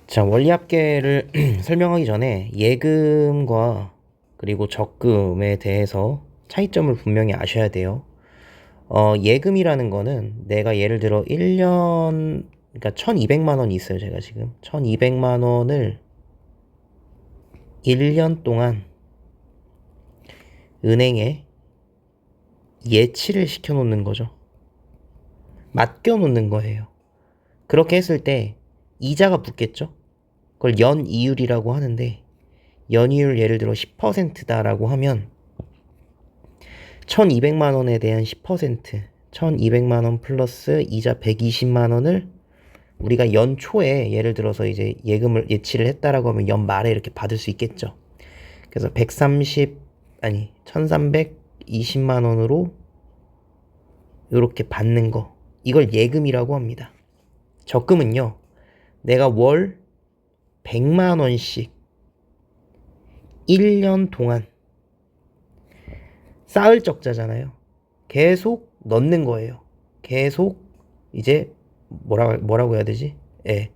자, 원리합계를 설명하기 전에 예금과 그리고 적금에 대해서 차이점을 분명히 아셔야 돼요. 예금이라는 거는 내가 예를 들어 1년, 그러니까 1200만 원이 있어요. 제가 지금 1200만 원을 1년 동안 은행에 예치를 시켜 놓는 거죠. 맡겨 놓는 거예요. 그렇게 했을 때 이자가 붙겠죠? 그걸 연이율이라고 하는데, 연이율 예를 들어 10%다라고 하면 1200만 원에 대한 10%, 1200만 원 플러스 이자 120만 원을 우리가 연초에 예를 들어서 이제 예금을 예치를 했다라고 하면 연말에 이렇게 받을 수 있겠죠. 그래서 1320만 원으로 이렇게 받는 거, 이걸 예금이라고 합니다. 적금은요, 내가 월 100만 원씩 1년 동안 쌓을 적자잖아요. 계속 넣는 거예요. 계속 이제 뭐라고 해야 되지? 예.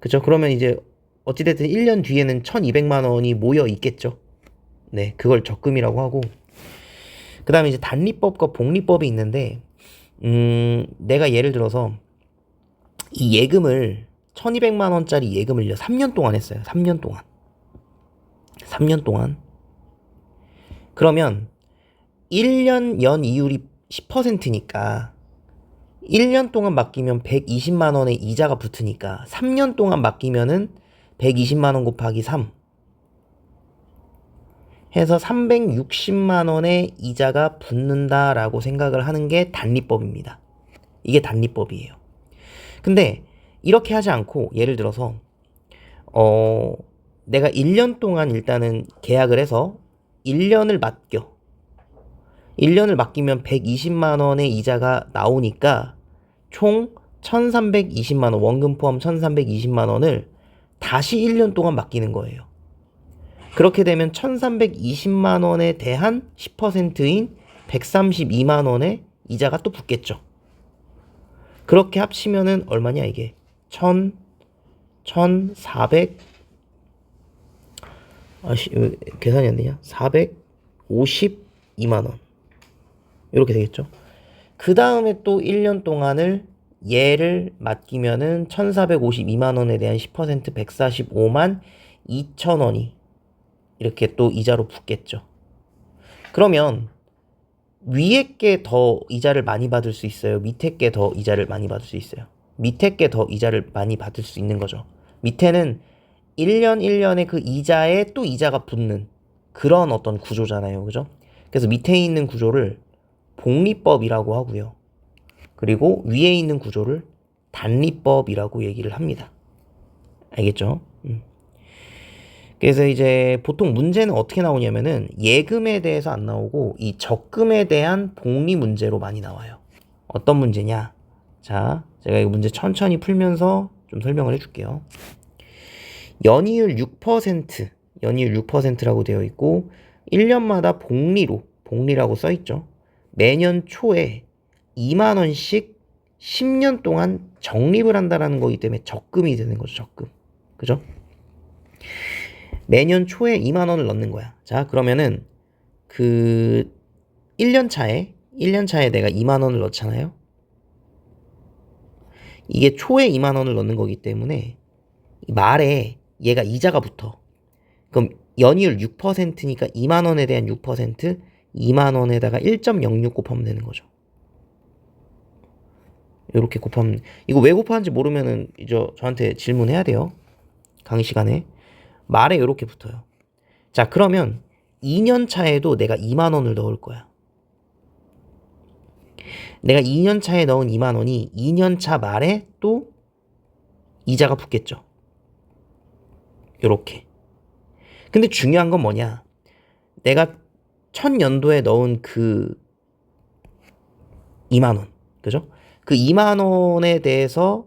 그쵸? 그러면 이제 어찌됐든 1년 뒤에는 1200만 원이 모여 있겠죠. 네. 그걸 적금이라고 하고, 그 다음에 이제 단리법과 복리법이 있는데, 내가 예를 들어서 이 예금을 1200만 원짜리 예금을 3년 동안 했어요. 3년 동안. 3년 동안. 그러면 1년 연이율이 10%니까 1년 동안 맡기면 120만 원의 이자가 붙으니까 3년 동안 맡기면은 120만 원 곱하기 3 해서 360만 원의 이자가 붙는다라고 생각을 하는 게 단리법입니다. 이게 단리법이에요. 근데 이렇게 하지 않고 예를 들어서 내가 1년 동안 일단은 계약을 해서 1년을 맡겨. 1년을 맡기면 120만 원의 이자가 나오니까 총 1320만 원, 원금 포함 1320만 원을 다시 1년 동안 맡기는 거예요. 그렇게 되면 1320만 원에 대한 10%인 132만 원의 이자가 또 붙겠죠. 그렇게 합치면은 얼마냐 이게? 1400, 계산이 안 되냐? 452만 원. 이렇게 되겠죠. 그 다음에 또 1년 동안을 얘를 맡기면은 1452만 원에 대한 10% 145만 2천 원이 이렇게 또 이자로 붙겠죠. 그러면 위에 게 더 이자를 많이 받을 수 있어요? 밑에 게 더 이자를 많이 받을 수 있어요? 밑에 게 더 이자를 많이 받을 수 있는 거죠. 밑에는 1년 1년에 그 이자에 또 이자가 붙는 그런 어떤 구조잖아요. 그죠? 그래서 밑에 있는 구조를 복리법이라고 하고요. 그리고 위에 있는 구조를 단리법이라고 얘기를 합니다. 알겠죠? 그래서 이제 보통 문제는 어떻게 나오냐면은 예금에 대해서 안 나오고 이 적금에 대한 복리 문제로 많이 나와요. 어떤 문제냐? 자, 제가 이 문제 천천히 풀면서 좀 설명을 해줄게요. 연이율 6%, 연이율 6%라고 되어 있고 1년마다 복리라고 써 있죠. 매년 초에 2만 원씩 10년 동안 적립을 한다라는 거기 때문에 적금이 되는 거죠. 적금. 그죠? 매년 초에 2만 원을 넣는 거야. 자, 그러면은 그 1년 차에 내가 2만 원을 넣잖아요. 이게 초에 2만 원을 넣는 거기 때문에 말에 얘가 이자가 붙어. 그럼 연이율 6%니까 2만 원에 대한 6%, 2만 원에다가 1.06 곱하면 되는 거죠. 이렇게 곱하면, 이거 왜 곱하는지 모르면은 이제 저한테 질문해야 돼요. 강의 시간에. 말에 이렇게 붙어요. 자, 그러면 2년 차에도 내가 2만 원을 넣을 거야. 내가 2년 차에 넣은 2만 원이 2년 차 말에 또 이자가 붙겠죠. 요렇게. 근데 중요한 건 뭐냐? 내가 첫 연도에 넣은 그 2만 원. 그죠? 그 2만 원에 대해서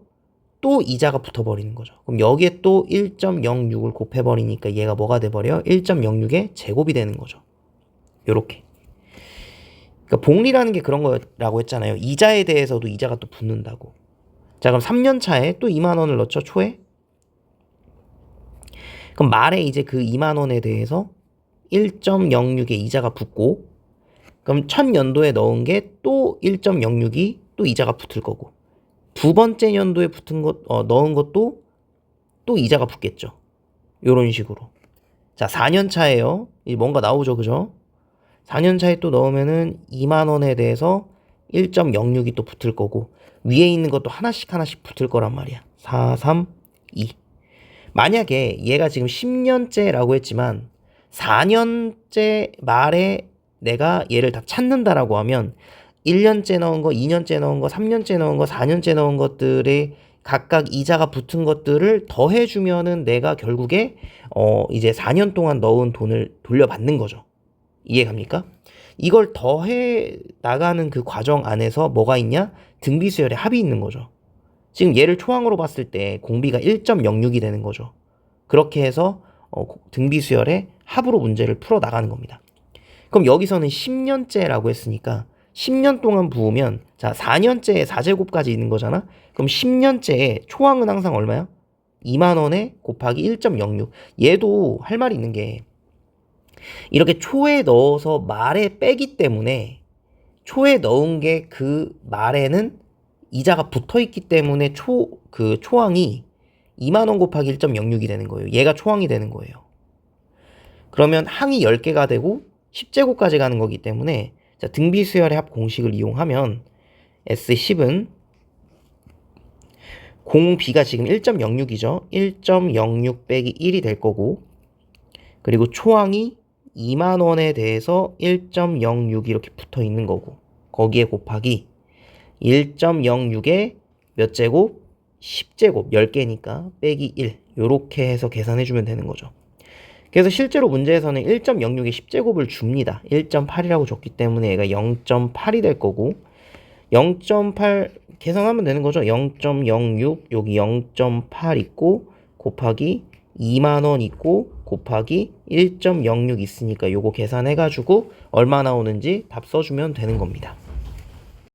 또 이자가 붙어버리는 거죠. 그럼 여기에 또 1.06을 곱해버리니까 얘가 뭐가 돼버려? 1.06의 제곱이 되는 거죠. 요렇게. 그러니까 복리라는 게 그런 거라고 했잖아요. 이자에 대해서도 이자가 또 붙는다고. 자, 그럼 3년 차에 또 2만 원을 넣죠, 초에? 그럼 말에 이제 그 2만 원에 대해서 1.06의 이자가 붙고, 그럼 첫 연도에 넣은 게 또 1.06이 또 이자가 붙을 거고, 두 번째 연도에 넣은 것도 또 이자가 붙겠죠. 요런 식으로. 자, 4년 차에요. 뭔가 나오죠, 그죠? 4년 차에 또 넣으면은 2만 원에 대해서 1.06이 또 붙을 거고, 위에 있는 것도 하나씩 붙을 거란 말이야. 4, 3, 2. 만약에 얘가 지금 10년째라고 했지만 4년째 말에 내가 얘를 다 찾는다라고 하면 1년째 넣은 거, 2년째 넣은 거, 3년째 넣은 거, 4년째 넣은 것들에 각각 이자가 붙은 것들을 더해주면은 내가 결국에 이제 4년 동안 넣은 돈을 돌려받는 거죠. 이해갑니까? 이걸 더해 나가는 그 과정 안에서 뭐가 있냐? 등비수열의 합이 있는 거죠. 지금 얘를 초항으로 봤을 때 공비가 1.06이 되는 거죠. 그렇게 해서 등비수열의 합으로 문제를 풀어 나가는 겁니다. 그럼 여기서는 10년째라고 했으니까 10년 동안 부으면, 자, 4년째에 4제곱까지 있는 거잖아. 그럼 10년째에 초항은 항상 얼마야? 2만 원에 곱하기 1.06. 얘도 할 말이 있는 게, 이렇게 초에 넣어서 말에 빼기 때문에 초에 넣은 게 그 말에는 이자가 붙어 있기 때문에 그 초항이 2만 원 곱하기 1.06이 되는 거예요. 얘가 초항이 되는 거예요. 그러면 항이 10개가 되고 10제곱까지 가는 거기 때문에, 자, 등비수열의 합 공식을 이용하면 S10은 공비가 지금 1.06이죠. 1.06 빼기 1이 될 거고, 그리고 초항이 2만 원에 대해서 1.06 이렇게 붙어 있는 거고, 거기에 곱하기 1.06에 몇 제곱? 10제곱, 10개니까 빼기 1, 요렇게 해서 계산해주면 되는 거죠. 그래서 실제로 문제에서는 1.06에 10제곱을 줍니다. 1.8이라고 줬기 때문에 얘가 0.8이 될 거고, 0.8 계산하면 되는 거죠. 0.06, 여기 0.8 있고 곱하기 2만 원 있고 곱하기 1.06 있으니까 요거 계산해가지고 얼마 나오는지 답 써주면 되는 겁니다.